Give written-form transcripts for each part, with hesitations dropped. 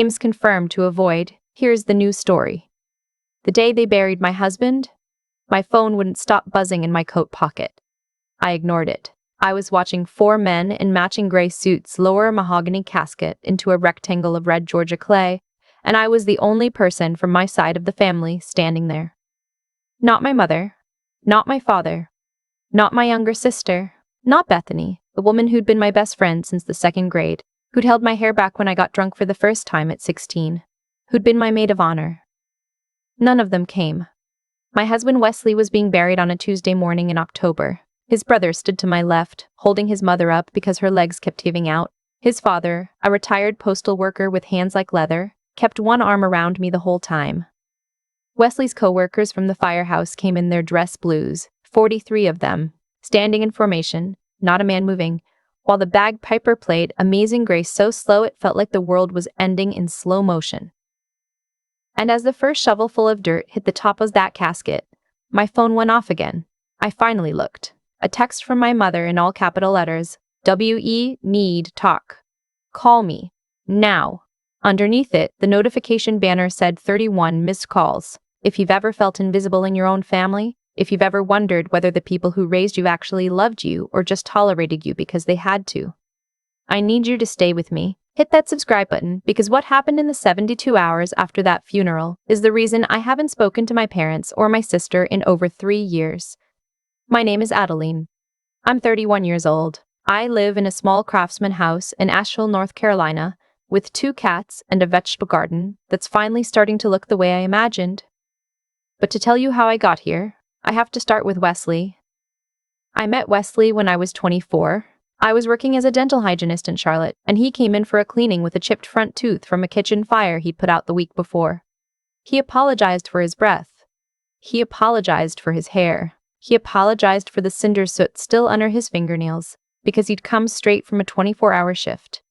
Names confirmed to avoid. Here's the new story. The day they buried my husband, my phone wouldn't stop buzzing in my coat pocket. I ignored it. I was watching 4 men in matching gray suits lower a mahogany casket into a rectangle of red Georgia clay, and I was the only person from my side of the family standing there. Not my mother, not my father, not my younger sister, not Bethany, the woman who'd been my best friend since the 2nd grade, who'd held my hair back when I got drunk for the first time at 16, who'd been my maid of honor. None of them came. My husband Wesley was being buried on a Tuesday morning in October. His brother stood to my left, holding his mother up because her legs kept giving out. His father, a retired postal worker with hands like leather, kept one arm around me the whole time. Wesley's co-workers from the firehouse came in their dress blues, 43 of them, standing in formation, not a man moving, while the bagpiper played Amazing Grace so slow it felt like the world was ending in slow motion. And as the first shovelful of dirt hit the top of that casket, my phone went off again. I finally looked. A text from my mother in all capital letters, W.E. need talk. Call me. Now. Underneath it, the notification banner said 31 missed calls. If you've ever felt invisible in your own family, if you've ever wondered whether the people who raised you actually loved you or just tolerated you because they had to, I need you to stay with me. Hit that subscribe button because what happened in the 72 hours after that funeral is the reason I haven't spoken to my parents or my sister in over 3 years. My name is Adeline. I'm 31 years old. I live in a small craftsman house in Asheville, North Carolina, with 2 cats and a vegetable garden that's finally starting to look the way I imagined. But to tell you how I got here, I have to start with Wesley. I met Wesley when I was 24. I was working as a dental hygienist in Charlotte, and he came in for a cleaning with a chipped front tooth from a kitchen fire he'd put out the week before. He apologized for his breath. He apologized for his hair. He apologized for the cinder soot still under his fingernails, because he'd come straight from a 24-hour shift.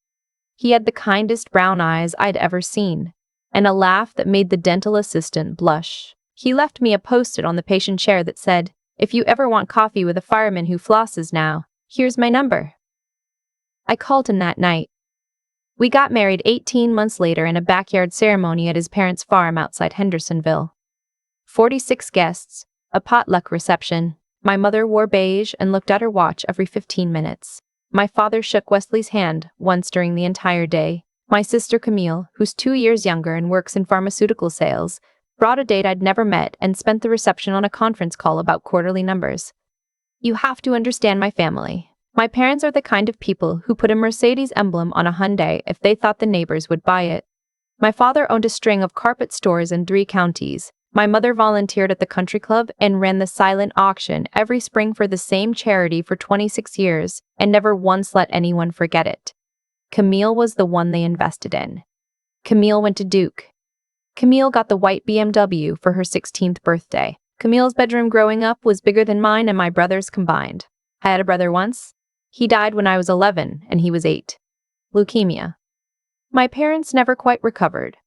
He had the kindest brown eyes I'd ever seen, and a laugh that made the dental assistant blush. He left me a post-it on the patient chair that said, "If you ever want coffee with a fireman who flosses now, here's my number." I called him that night. We got married 18 months later in a backyard ceremony at his parents' farm outside Hendersonville. 46 guests, a potluck reception. My mother wore beige and looked at her watch every 15 minutes. My father shook Wesley's hand once during the entire day. My sister Camille, who's 2 years younger and works in pharmaceutical sales, brought a date I'd never met and spent the reception on a conference call about quarterly numbers. You have to understand my family. My parents are the kind of people who put a Mercedes emblem on a Hyundai if they thought the neighbors would buy it. My father owned a string of carpet stores in 3 counties. My mother volunteered at the country club and ran the silent auction every spring for the same charity for 26 years and never once let anyone forget it. Camille was the one they invested in. Camille went to Duke. Camille got the white BMW for her 16th birthday. Camille's bedroom growing up was bigger than mine and my brother's combined. I had a brother once. He died when I was 11 and he was 8. Leukemia. My parents never quite recovered,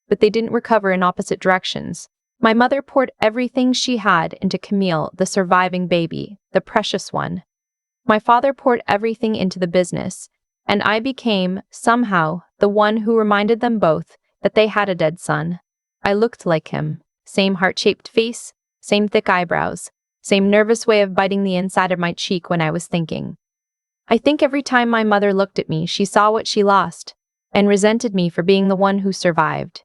but they didn't recover in opposite directions. My mother poured everything she had into Camille, the surviving baby, the precious one. My father poured everything into the business, and I became, somehow, the one who reminded them both that they had a dead son. I looked like him. Same heart-shaped face, same thick eyebrows, same nervous way of biting the inside of my cheek when I was thinking. I think every time my mother looked at me, she saw what she lost, and resented me for being the one who survived.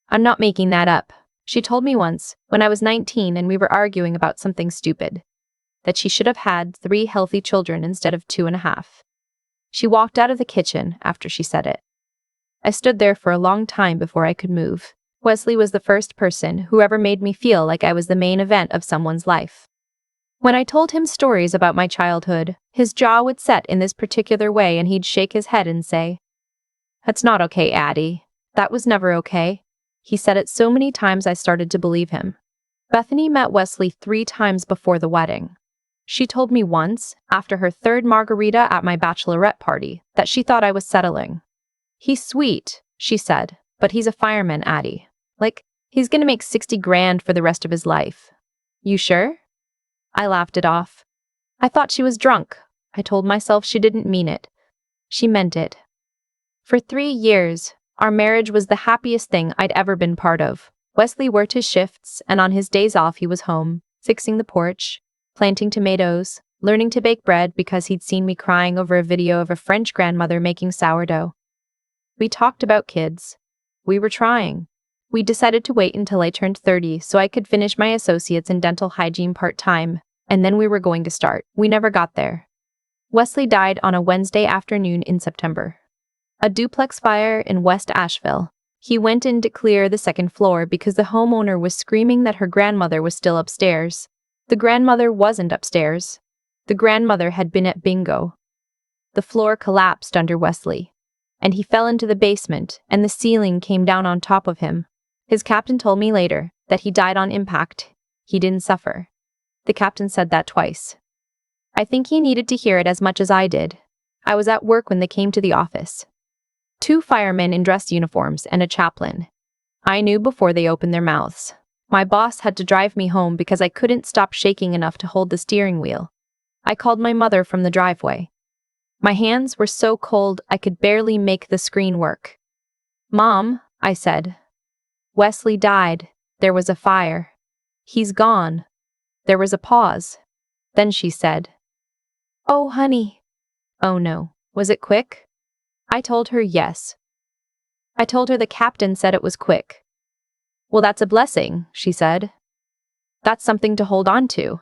I'm not making that up. She told me once, when I was 19 and we were arguing about something stupid, that she should have had 3 healthy children instead of 2.5. She walked out of the kitchen after she said it. I stood there for a long time before I could move. Wesley was the first person who ever made me feel like I was the main event of someone's life. When I told him stories about my childhood, his jaw would set in this particular way and he'd shake his head and say, "That's not okay, Addie. That was never okay." He said it so many times I started to believe him. Bethany met Wesley 3 times before the wedding. She told me once, after her 3rd margarita at my bachelorette party, that she thought I was settling. "He's sweet," she said, "but he's a fireman, Addie. Like, he's gonna make 60 grand for the rest of his life." "You sure?" I laughed it off. I thought she was drunk. I told myself she didn't mean it. She meant it. For 3 years, Our marriage was the happiest thing I'd ever been part of. Wesley worked his shifts, and on his days off he was home, fixing the porch, planting tomatoes, learning to bake bread because he'd seen me crying over a video of a French grandmother making sourdough. We talked about kids. We were trying. We decided to wait until I turned 30 so I could finish my associates in dental hygiene part-time, and then we were going to start. We never got there. Wesley died on a Wednesday afternoon in September. A duplex fire in West Asheville. He went in to clear the second floor because the homeowner was screaming that her grandmother was still upstairs. The grandmother wasn't upstairs. The grandmother had been at bingo. The floor collapsed under Wesley, and he fell into the basement, and the ceiling came down on top of him. His captain told me later that he died on impact. He didn't suffer. The captain said that twice. I think he needed to hear it as much as I did. I was at work when they came to the office. 2 firemen in dress uniforms and a chaplain. I knew before they opened their mouths. My boss had to drive me home because I couldn't stop shaking enough to hold the steering wheel. I called my mother from the driveway. My hands were so cold I could barely make the screen work. "Mom," I said. "Wesley died. There was a fire. He's gone." There was a pause. Then she said, "Oh, honey." "Oh no. Was it quick?" I told her yes. I told her the captain said it was quick. "Well, that's a blessing," she said. "That's something to hold on to."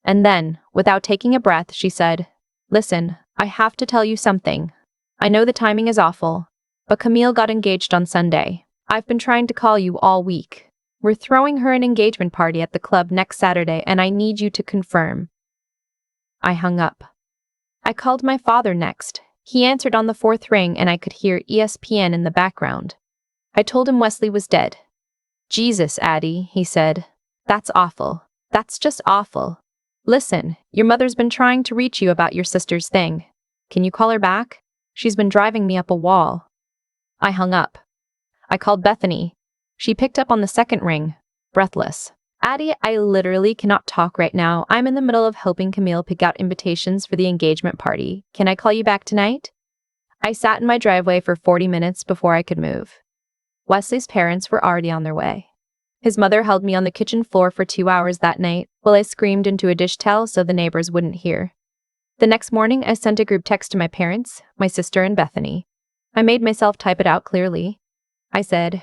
And then, without taking a breath, she said, "Listen, I have to tell you something. I know the timing is awful, but Camille got engaged on Sunday. I've been trying to call you all week. We're throwing her an engagement party at the club next Saturday, and I need you to confirm." I hung up. I called my father next. He answered on the 4th ring, and I could hear ESPN in the background. I told him Wesley was dead. "Jesus, Addie," he said. "That's awful. That's just awful. Listen, your mother's been trying to reach you about your sister's thing. Can you call her back? She's been driving me up a wall." I hung up. I called Bethany. She picked up on the 2nd ring, breathless. "Addie, I literally cannot talk right now. I'm in the middle of helping Camille pick out invitations for the engagement party. Can I call you back tonight?" I sat in my driveway for 40 minutes before I could move. Wesley's parents were already on their way. His mother held me on the kitchen floor for 2 hours that night while I screamed into a dish towel so the neighbors wouldn't hear. The next morning, I sent a group text to my parents, my sister, and Bethany. I made myself type it out clearly. I said,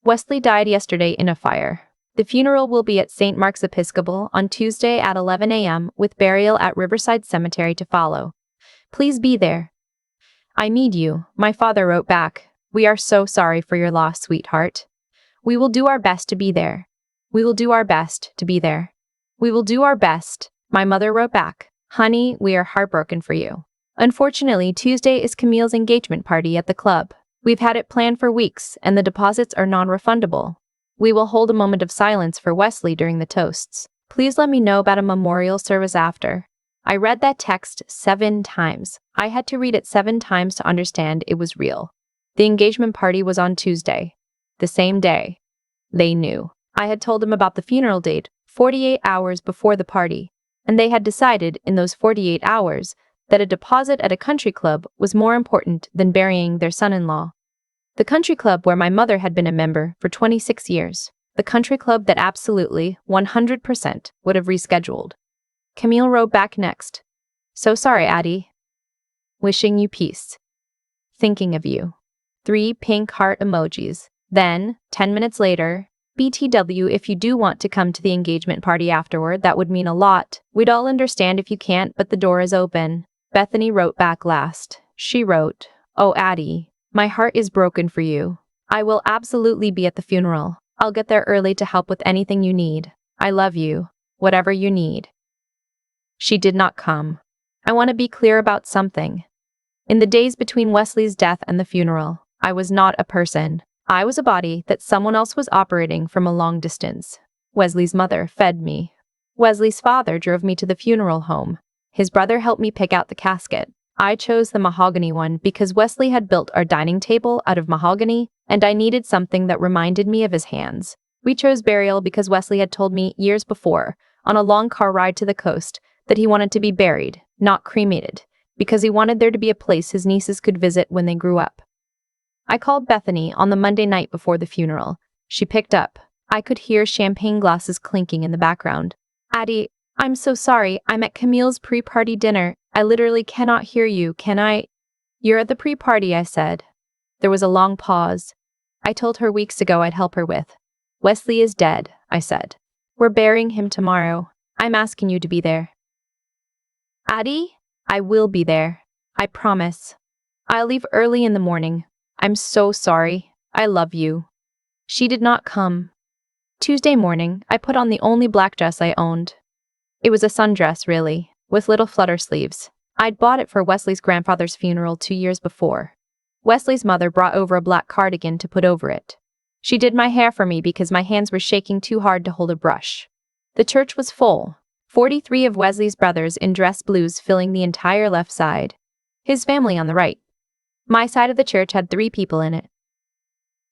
"Wesley died yesterday in a fire. The funeral will be at St. Mark's Episcopal on Tuesday at 11 a.m. with burial at Riverside Cemetery to follow. Please be there. I need you." My father wrote back, "We are so sorry for your loss, sweetheart. We will do our best to be there. We will do our best to be there. We will do our best." My mother wrote back, "Honey, we are heartbroken for you. Unfortunately, Tuesday is Camille's engagement party at the club. We've had it planned for weeks, and the deposits are non-refundable. We will hold a moment of silence for Wesley during the toasts. Please let me know about a memorial service after." I read that text 7 times. I had to read it 7 times to understand it was real. The engagement party was on Tuesday, the same day. They knew. I had told them about the funeral date 48 hours before the party, and they had decided in those 48 hours that a deposit at a country club was more important than burying their son-in-law. The country club where my mother had been a member for 26 years. The country club that absolutely, 100%, would have rescheduled. Camille wrote back next. "So sorry, Addie. Wishing you peace. Thinking of you." 3 pink heart emojis. Then, 10 minutes later, "BTW, if you do want to come to the engagement party afterward, that would mean a lot. We'd all understand if you can't, but the door is open." Bethany wrote back last. She wrote, "Oh, Addie, my heart is broken for you. I will absolutely be at the funeral. I'll get there early to help with anything you need. I love you. Whatever you need." She did not come. I want to be clear about something. In the days between Wesley's death and the funeral, I was not a person. I was a body that someone else was operating from a long distance. Wesley's mother fed me. Wesley's father drove me to the funeral home. His brother helped me pick out the casket. I chose the mahogany one because Wesley had built our dining table out of mahogany, and I needed something that reminded me of his hands. We chose burial because Wesley had told me years before, on a long car ride to the coast, that he wanted to be buried, not cremated, because he wanted there to be a place his nieces could visit when they grew up. I called Bethany on the Monday night before the funeral. She picked up. I could hear champagne glasses clinking in the background. Addie, I'm so sorry. I'm at Camille's pre-party dinner. I literally cannot hear you, can I? You're at the pre-party, I said. There was a long pause. I told her weeks ago I'd help her with. Wesley is dead, I said. We're burying him tomorrow. I'm asking you to be there. Addie, I will be there. I promise. I'll leave early in the morning. I'm so sorry. I love you. She did not come. Tuesday morning, I put on the only black dress I owned. It was a sundress, really, with little flutter sleeves. I'd bought it for Wesley's grandfather's funeral 2 years before. Wesley's mother brought over a black cardigan to put over it. She did my hair for me because my hands were shaking too hard to hold a brush. The church was full. 43 of Wesley's brothers in dress blues filling the entire left side. His family on the right. My side of the church had 3 people in it.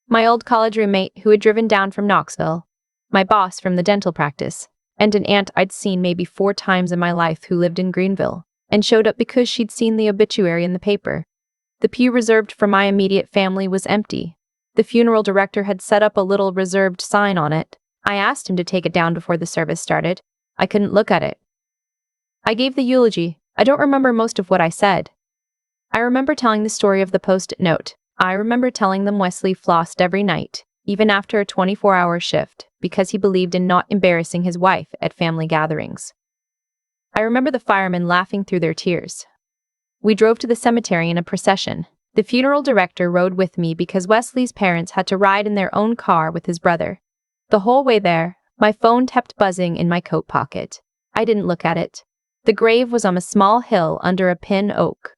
My old college roommate who had driven down from Knoxville, my boss from the dental practice, and an aunt I'd seen maybe 4 times in my life who lived in Greenville and showed up because she'd seen the obituary in the paper. The pew reserved for my immediate family was empty. The funeral director had set up a little reserved sign on it. I asked him to take it down before the service started. I couldn't look at it. I gave the eulogy. I don't remember most of what I said. I remember telling the story of the post-it note. I remember telling them Wesley flossed every night, even after a 24-hour shift, because he believed in not embarrassing his wife at family gatherings. I remember the firemen laughing through their tears. We drove to the cemetery in a procession. The funeral director rode with me because Wesley's parents had to ride in their own car with his brother. The whole way there, my phone kept buzzing in my coat pocket. I didn't look at it. The grave was on a small hill under a pin oak.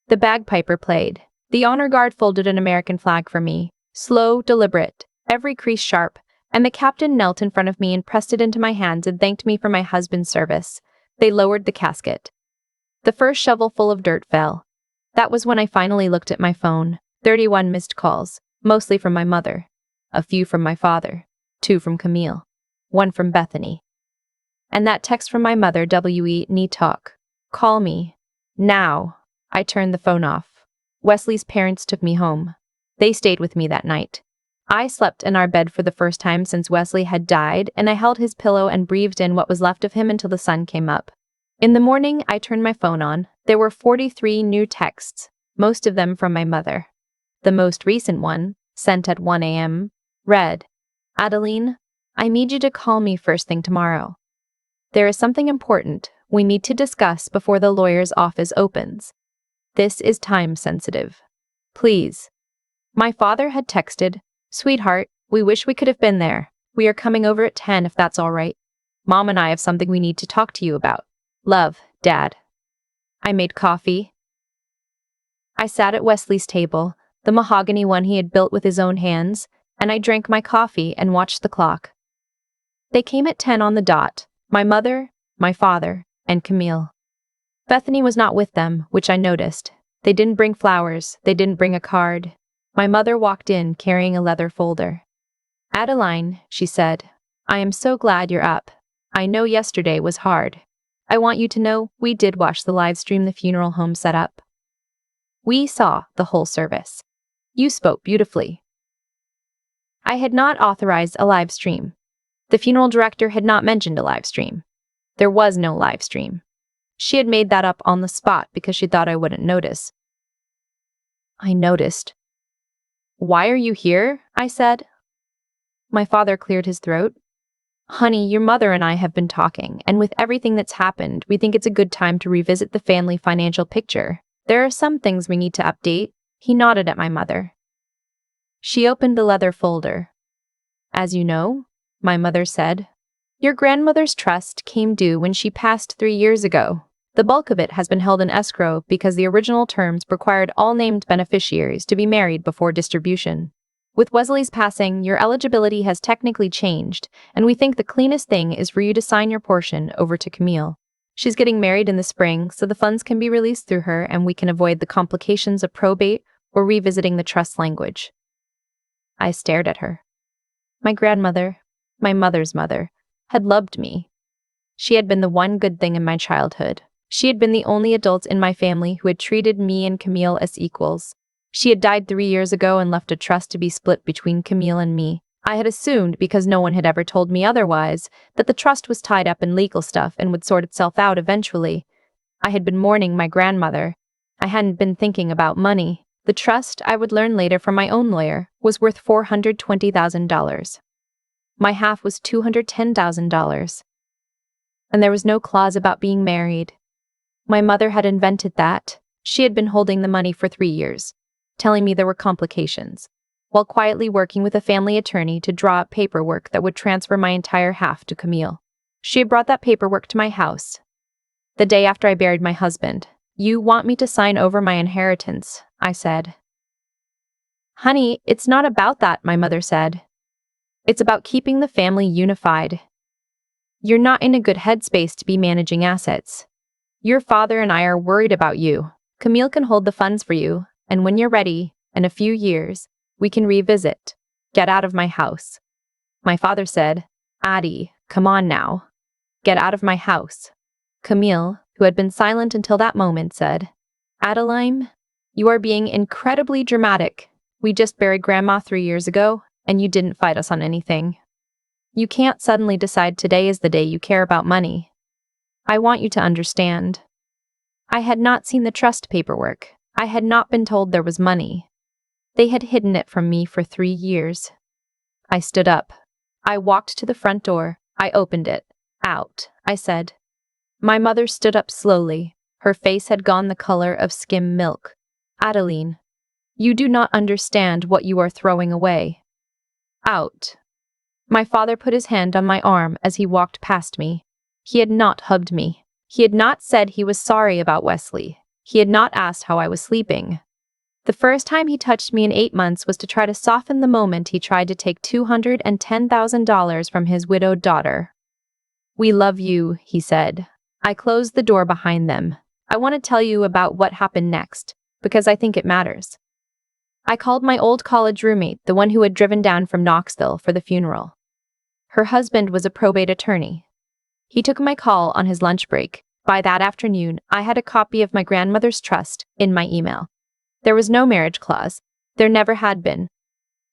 The bagpiper played. The honor guard folded an American flag for me, slow, deliberate, every crease sharp, and the captain knelt in front of me and pressed it into my hands and thanked me for my husband's service. They lowered the casket. The first shovelful of dirt fell. That was when I finally looked at my phone. 31 missed calls, mostly from my mother. A few from my father. 2 from Camille. 1 from Bethany. And that text from my mother, W.E. need talk. Call me. Now. I turned the phone off. Wesley's parents took me home. They stayed with me that night. I slept in our bed for the first time since Wesley had died, and I held his pillow and breathed in what was left of him until the sun came up. In the morning, I turned my phone on. There were 43 new texts, most of them from my mother. The most recent one, sent at 1 a.m., read, Adeline, I need you to call me first thing tomorrow. There is something important we need to discuss before the lawyer's office opens. This is time sensitive. Please. My father had texted, Sweetheart, we wish we could have been there. We are coming over at 10 if that's all right. Mom and I have something we need to talk to you about. Love, Dad. I made coffee. I sat at Wesley's table, the mahogany one he had built with his own hands, and I drank my coffee and watched the clock. They came at 10 on the dot, my mother, my father, and Camille. Bethany was not with them, which I noticed. They didn't bring flowers, they didn't bring a card. My mother walked in carrying a leather folder. Adeline, she said, I am so glad you're up. I know yesterday was hard. I want you to know we did watch the live stream the funeral home set up. We saw the whole service. You spoke beautifully. I had not authorized a live stream. The funeral director had not mentioned a live stream. There was no live stream. She had made that up on the spot because she thought I wouldn't notice. I noticed. Why are you here? I said. My father cleared his throat. Honey, your mother and I have been talking, and with everything that's happened, we think it's a good time to revisit the family financial picture. There are some things we need to update. He nodded at my mother. She opened the leather folder. As you know, my mother said, your grandmother's trust came due when she passed 3 years ago. The bulk of it has been held in escrow because the original terms required all named beneficiaries to be married before distribution. With Wesley's passing, your eligibility has technically changed, and we think the cleanest thing is for you to sign your portion over to Camille. She's getting married in the spring, so the funds can be released through her and we can avoid the complications of probate or revisiting the trust language. I stared at her. My grandmother, my mother's mother, had loved me. She had been the one good thing in my childhood. She had been the only adult in my family who had treated me and Camille as equals. She had died 3 years ago and left a trust to be split between Camille and me. I had assumed, because no one had ever told me otherwise, that the trust was tied up in legal stuff and would sort itself out eventually. I had been mourning my grandmother. I hadn't been thinking about money. The trust, I would learn later from my own lawyer, was worth $420,000. My half was $210,000. And there was no clause about being married. My mother had invented that. She had been holding the money for 3 years, telling me there were complications, while quietly working with a family attorney to draw up paperwork that would transfer my entire half to Camille. She had brought that paperwork to my house the day after I buried my husband. "You want me to sign over my inheritance," I said. "Honey, it's not about that," my mother said. "It's about keeping the family unified. You're not in a good headspace to be managing assets. Your father and I are worried about you. Camille can hold the funds for you, and when you're ready, in a few years, we can revisit. Get out of my house." My father said, "Addie, come on now. Get out of my house." Camille, who had been silent until that moment, said, "Adeline, you are being incredibly dramatic. We just buried Grandma 3 years ago, and you didn't fight us on anything. You can't suddenly decide today is the day you care about money. I want you to understand. I had not seen the trust paperwork. I had not been told there was money. They had hidden it from me for 3 years. I stood up. I walked to the front door. I opened it. "Out," I said. My mother stood up slowly. Her face had gone the color of skim milk. "Adeline, you do not understand what you are throwing away. Out." My father put his hand on my arm as he walked past me. He had not hugged me. He had not said he was sorry about Wesley. He had not asked how I was sleeping. The first time he touched me in 8 months was to try to soften the moment he tried to take $210,000 from his widowed daughter. "We love you," he said. I closed the door behind them. "I want to tell you about what happened next, because I think it matters." I called my old college roommate, the one who had driven down from Knoxville for the funeral. Her husband was a probate attorney. He took my call on his lunch break. By that afternoon, I had a copy of my grandmother's trust in my email. There was no marriage clause. There never had been.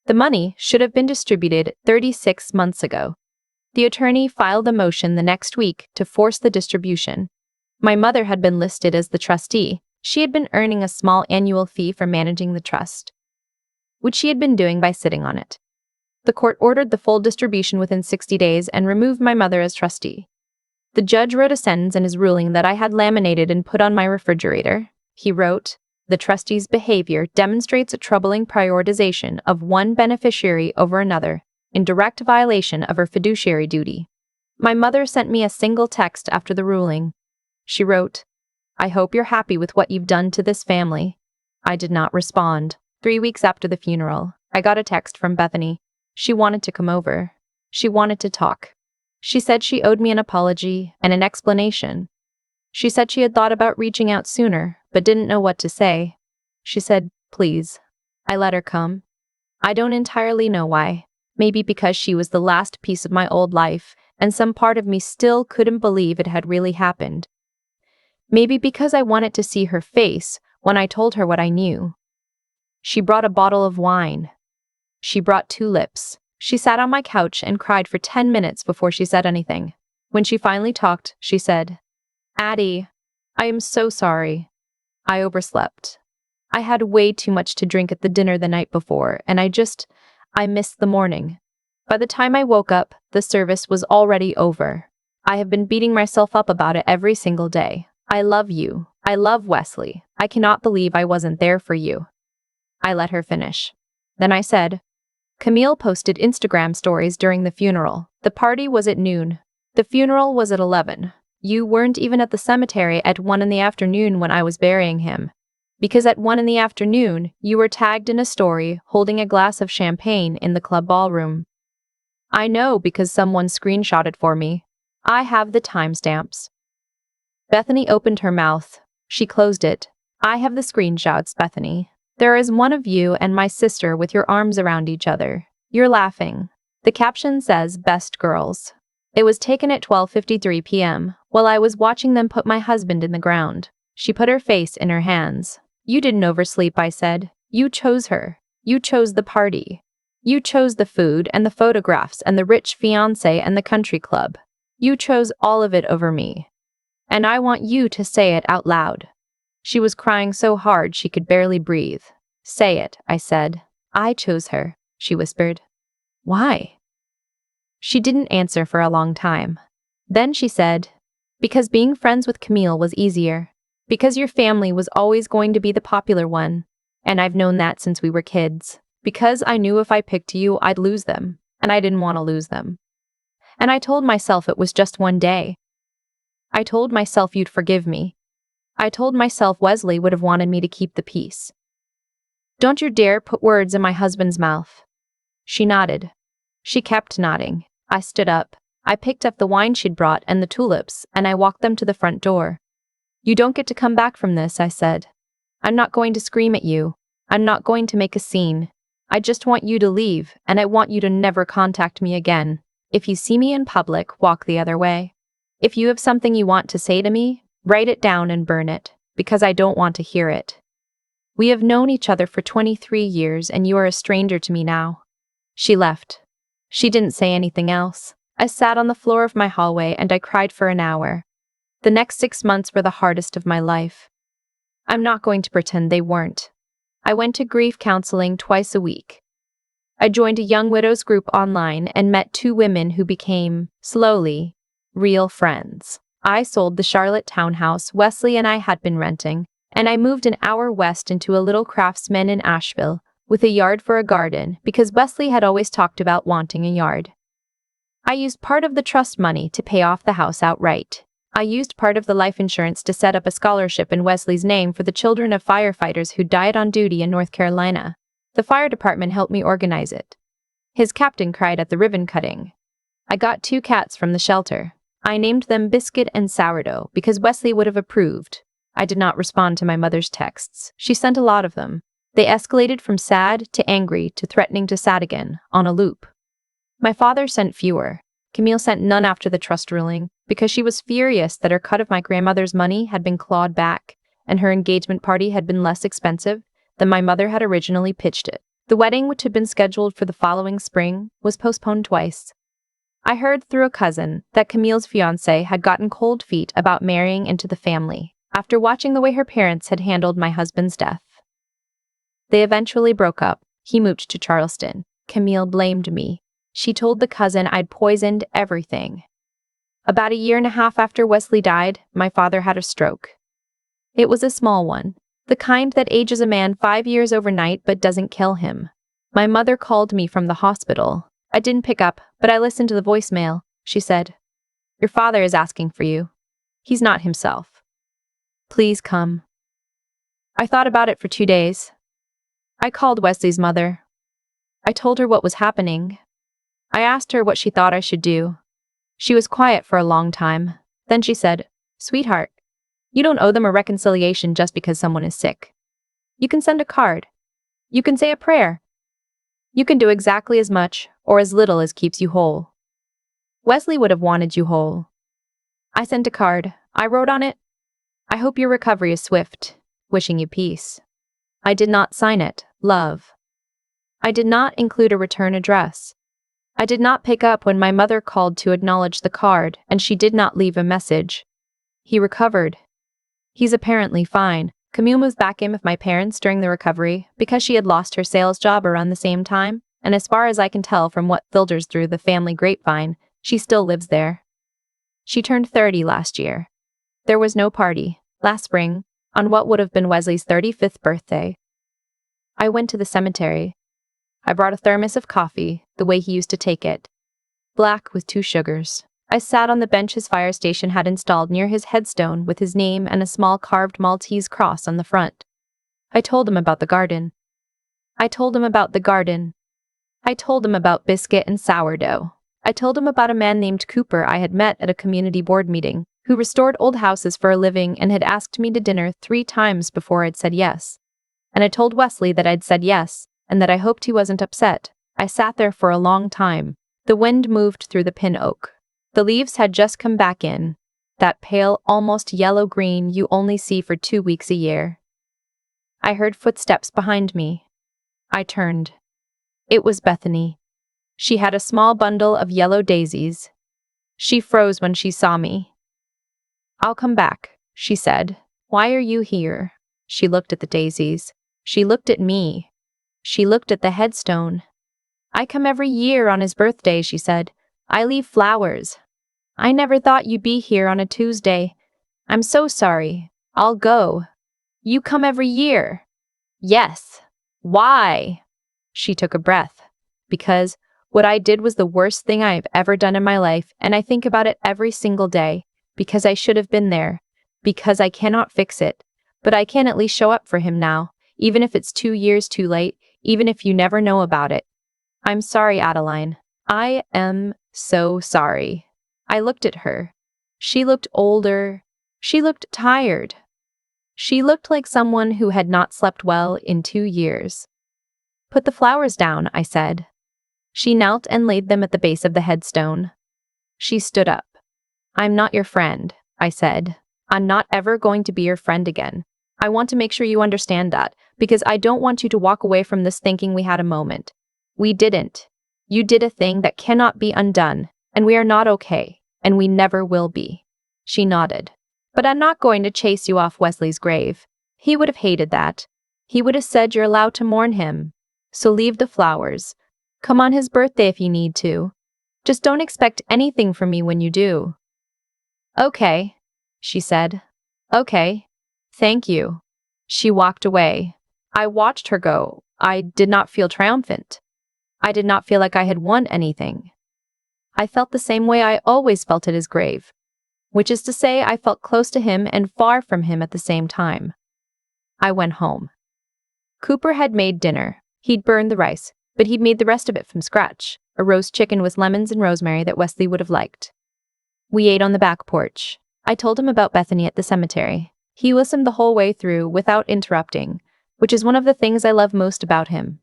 The money should have been distributed 36 months ago. The attorney filed a motion the next week to force the distribution. My mother had been listed as the trustee. She had been earning a small annual fee for managing the trust, which she had been doing by sitting on it. The court ordered the full distribution within 60 days and removed my mother as trustee. The judge wrote a sentence in his ruling that I had laminated and put on my refrigerator. He wrote, "The trustee's behavior demonstrates a troubling prioritization of one beneficiary over another, in direct violation of her fiduciary duty." My mother sent me a single text after the ruling. She wrote, "I hope you're happy with what you've done to this family." I did not respond. 3 weeks after the funeral, I got a text from Bethany. She wanted to come over. She wanted to talk. She said she owed me an apology and an explanation. She said she had thought about reaching out sooner, but didn't know what to say. She said, "Please." I let her come. I don't entirely know why. Maybe because she was the last piece of my old life, and some part of me still couldn't believe it had really happened. Maybe because I wanted to see her face when I told her what I knew. She brought a bottle of wine. She brought tulips. She sat on my couch and cried for 10 minutes before she said anything. When she finally talked, she said, "Addie, I am so sorry. I overslept. I had way too much to drink at the dinner the night before, and I missed the morning. By the time I woke up, the service was already over. I have been beating myself up about it every single day. I love you. I love Wesley. I cannot believe I wasn't there for you." I let her finish. Then I said, "Camille posted Instagram stories during the funeral. The party was at noon. The funeral was at 11. You weren't even at the cemetery at 1 in the afternoon when I was burying him. Because at 1 in the afternoon, you were tagged in a story holding a glass of champagne in the club ballroom. I know because someone screenshot it for me. I have the timestamps." Bethany opened her mouth. She closed it. "I have the screenshots, Bethany. There is one of you and my sister with your arms around each other. You're laughing. The caption says, 'Best Girls.' It was taken at 12:53 p.m. while I was watching them put my husband in the ground." She put her face in her hands. "You didn't oversleep," I said. You chose her. You chose the party. You chose the food and the photographs and the rich fiancé and the country club. You chose all of it over me. And I want you to say it out loud." She was crying so hard she could barely breathe. "Say it," I said. "I chose her," she whispered. "Why?" She didn't answer for a long time. Then she said, "Because being friends with Camille was easier. Because your family was always going to be the popular one. And I've known that since we were kids. Because I knew if I picked you, I'd lose them. And I didn't want to lose them. And I told myself it was just one day. I told myself you'd forgive me. I told myself Wesley would have wanted me to keep the peace. Don't you dare put words in my husband's mouth." She nodded. She kept nodding. I stood up. I picked up the wine she'd brought and the tulips, and I walked them to the front door. "You don't get to come back from this," I said. "I'm not going to scream at you. I'm not going to make a scene. I just want you to leave, and I want you to never contact me again. If you see me in public, walk the other way. If you have something you want to say to me, write it down and burn it, because I don't want to hear it. We have known each other for 23 years, and you are a stranger to me now." She left. She didn't say anything else. I sat on the floor of my hallway and I cried for an hour. The next 6 months were the hardest of my life. I'm not going to pretend they weren't. I went to grief counseling twice a week. I joined a young widows group online and met 2 women who became, slowly, real friends. I sold the Charlotte townhouse Wesley and I had been renting, and I moved an hour west into a little craftsman in Asheville, with a yard for a garden, because Wesley had always talked about wanting a yard. I used part of the trust money to pay off the house outright. I used part of the life insurance to set up a scholarship in Wesley's name for the children of firefighters who died on duty in North Carolina. The fire department helped me organize it. His captain cried at the ribbon cutting. I got 2 cats from the shelter. I named them Biscuit and Sourdough because Wesley would have approved. I did not respond to my mother's texts. She sent a lot of them. They escalated from sad to angry to threatening to sad again, on a loop. My father sent fewer. Camille sent none after the trust ruling, because she was furious that her cut of my grandmother's money had been clawed back, and her engagement party had been less expensive than my mother had originally pitched it. The wedding, which had been scheduled for the following spring, was postponed twice. I heard through a cousin that Camille's fiancé had gotten cold feet about marrying into the family, after watching the way her parents had handled my husband's death. They eventually broke up. He moved to Charleston. Camille blamed me. She told the cousin I'd poisoned everything. About a year and a half after Wesley died, my father had a stroke. It was a small one, the kind that ages a man 5 years overnight but doesn't kill him. My mother called me from the hospital. I didn't pick up, but I listened to the voicemail. She said, "Your father is asking for you. He's not himself. Please come." I thought about it for 2 days. I called Wesley's mother. I told her what was happening. I asked her what she thought I should do. She was quiet for a long time. Then she said, "Sweetheart, you don't owe them a reconciliation just because someone is sick. You can send a card. You can say a prayer. You can do exactly as much or as little as keeps you whole. Wesley would have wanted you whole." I sent a card. I wrote on it, "I hope your recovery is swift. Wishing you peace." I did not sign it, "Love." I did not include a return address. I did not pick up when my mother called to acknowledge the card, and she did not leave a message. He recovered. He's apparently fine. Camille moved back in with my parents during the recovery because she had lost her sales job around the same time, and as far as I can tell from what filters through the family grapevine, she still lives there. She turned 30 last year. There was no party. Last spring, on what would have been Wesley's 35th birthday, I went to the cemetery. I brought a thermos of coffee, the way he used to take it. Black with 2 sugars. I sat on the bench his fire station had installed near his headstone with his name and a small carved Maltese cross on the front. I told him about the garden. I told him about the garden. I told him about Biscuit and Sourdough. I told him about a man named Cooper I had met at a community board meeting, who restored old houses for a living and had asked me to dinner 3 times before I'd said yes. And I told Wesley that I'd said yes, and that I hoped he wasn't upset. I sat there for a long time. The wind moved through the pin oak. The leaves had just come back in, that pale, almost yellow green you only see for 2 weeks a year. I heard footsteps behind me. I turned. It was Bethany. She had a small bundle of yellow daisies. She froze when she saw me. "I'll come back," she said. "Why are you here?" She looked at the daisies. She looked at me. She looked at the headstone. "I come every year on his birthday," she said. "I leave flowers. I never thought you'd be here on a Tuesday. I'm so sorry. I'll go." "You come every year?" "Yes." "Why?" She took a breath. "Because what I did was the worst thing I have ever done in my life, and I think about it every single day. Because I should have been there. Because I cannot fix it. But I can at least show up for him now, even if it's 2 years too late, even if you never know about it. I'm sorry, Adeline. I am so sorry." I looked at her. She looked older. She looked tired. She looked like someone who had not slept well in 2 years. "Put the flowers down," I said. She knelt and laid them at the base of the headstone. She stood up. "I'm not your friend," I said. "I'm not ever going to be your friend again. I want to make sure you understand that, because I don't want you to walk away from this thinking we had a moment. We didn't. You did a thing that cannot be undone, and we are not okay, and we never will be." She nodded. "But I'm not going to chase you off Wesley's grave. He would have hated that. He would have said you're allowed to mourn him. So leave the flowers. Come on his birthday if you need to. Just don't expect anything from me when you do." "Okay," she said. "Okay. Thank you." She walked away. I watched her go. I did not feel triumphant. I did not feel like I had won anything. I felt the same way I always felt at his grave, which is to say I felt close to him and far from him at the same time. I went home. Cooper had made dinner. He'd burned the rice, but he'd made the rest of it from scratch, a roast chicken with lemons and rosemary that Wesley would have liked. We ate on the back porch. I told him about Bethany at the cemetery. He listened the whole way through without interrupting, which is one of the things I love most about him.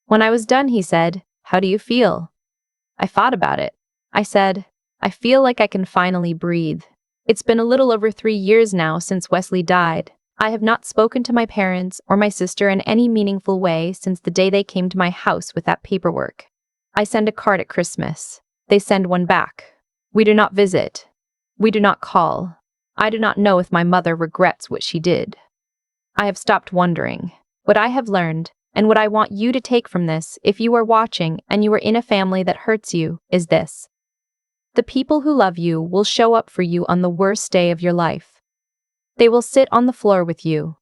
When I was done, he said, "How do you feel?" I thought about it. I said, "I feel like I can finally breathe. It's been a little over 3 years now since Wesley died. I have not spoken to my parents or my sister in any meaningful way since the day they came to my house with that paperwork. I send a card at Christmas. They send one back. We do not visit. We do not call. I do not know if my mother regrets what she did. I have stopped wondering. What I have learned, and what I want you to take from this, if you are watching and you are in a family that hurts you, is this. The people who love you will show up for you on the worst day of your life. They will sit on the floor with you.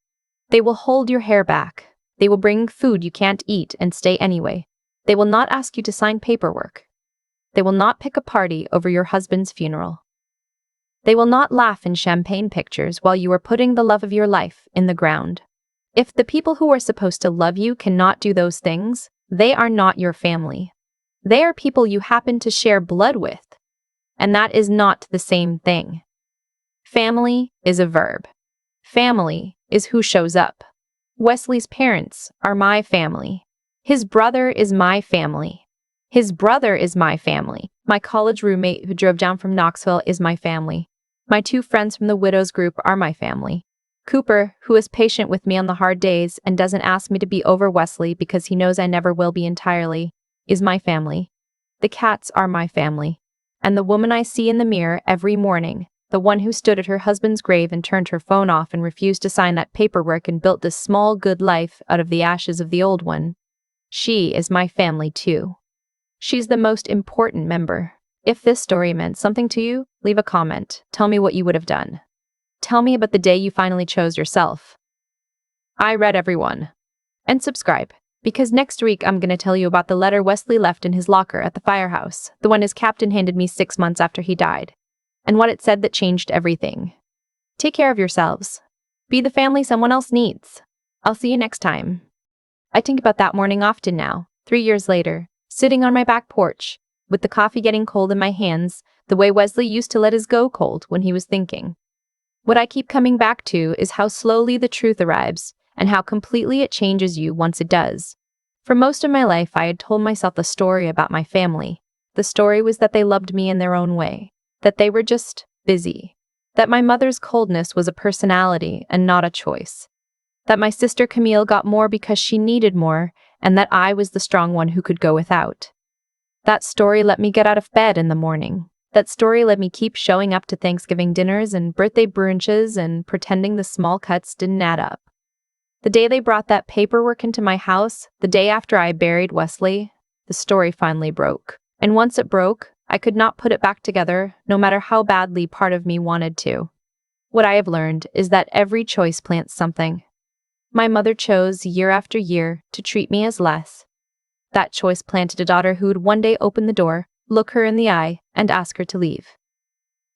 They will hold your hair back. They will bring food you can't eat and stay anyway. They will not ask you to sign paperwork. They will not pick a party over your husband's funeral. They will not laugh in champagne pictures while you are putting the love of your life in the ground. If the people who are supposed to love you cannot do those things, they are not your family. They are people you happen to share blood with. And that is not the same thing. Family is a verb. Family is who shows up. Wesley's parents are my family. His brother is my family. His brother is my family. My college roommate who drove down from Knoxville is my family. My 2 friends from the widows group are my family. Cooper, who is patient with me on the hard days and doesn't ask me to be over Wesley because he knows I never will be entirely, is my family. The cats are my family. And the woman I see in the mirror every morning, the one who stood at her husband's grave and turned her phone off and refused to sign that paperwork and built this small good life out of the ashes of the old one, she is my family too. She's the most important member. If this story meant something to you, leave a comment. Tell me what you would have done. Tell me about the day you finally chose yourself. I read everyone. And subscribe, because next week I'm going to tell you about the letter Wesley left in his locker at the firehouse, the one his captain handed me 6 months after he died, and what it said that changed everything. Take care of yourselves. Be the family someone else needs. I'll see you next time. I think about that morning often now, 3 years later, sitting on my back porch, with the coffee getting cold in my hands, the way Wesley used to let his go cold when he was thinking. What I keep coming back to is how slowly the truth arrives, and how completely it changes you once it does. For most of my life, I had told myself the story about my family. The story was that they loved me in their own way, that they were just busy, that my mother's coldness was a personality and not a choice. That my sister Camille got more because she needed more, and that I was the strong one who could go without. That story let me get out of bed in the morning. That story let me keep showing up to Thanksgiving dinners and birthday brunches and pretending the small cuts didn't add up. The day they brought that paperwork into my house, the day after I buried Wesley, the story finally broke. And once it broke, I could not put it back together, no matter how badly part of me wanted to. What I have learned is that every choice plants something. My mother chose, year after year, to treat me as less. That choice planted a daughter who would one day open the door, look her in the eye, and ask her to leave.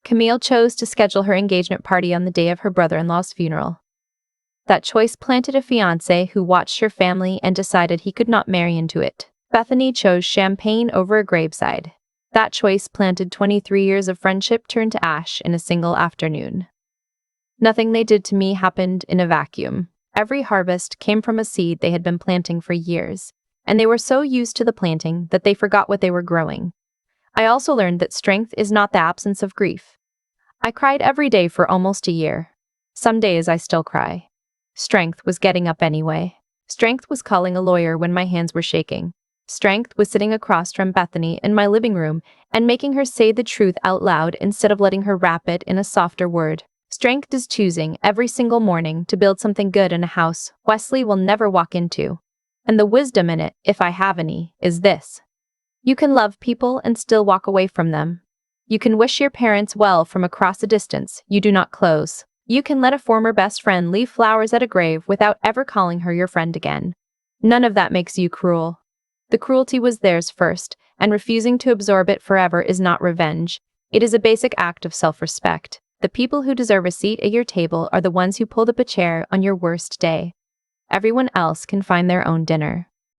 Camille chose to schedule her engagement party on the day of her brother-in-law's funeral. That choice planted a fiancé who watched her family and decided he could not marry into it. Bethany chose champagne over a graveside. That choice planted 23 years of friendship turned to ash in a single afternoon. Nothing they did to me happened in a vacuum. Every harvest came from a seed they had been planting for years, and they were so used to the planting that they forgot what they were growing. I also learned that strength is not the absence of grief. I cried every day for almost a year. Some days I still cry. Strength was getting up anyway. Strength was calling a lawyer when my hands were shaking. Strength was sitting across from Bethany in my living room and making her say the truth out loud instead of letting her wrap it in a softer word. Strength is choosing every single morning to build something good in a house Wesley will never walk into. And the wisdom in it, if I have any, is this. You can love people and still walk away from them. You can wish your parents well from across a distance you do not close. You can let a former best friend leave flowers at a grave without ever calling her your friend again. None of that makes you cruel. The cruelty was theirs first, and refusing to absorb it forever is not revenge. It is a basic act of self-respect. The people who deserve a seat at your table are the ones who pulled up a chair on your worst day. Everyone else can find their own dinner.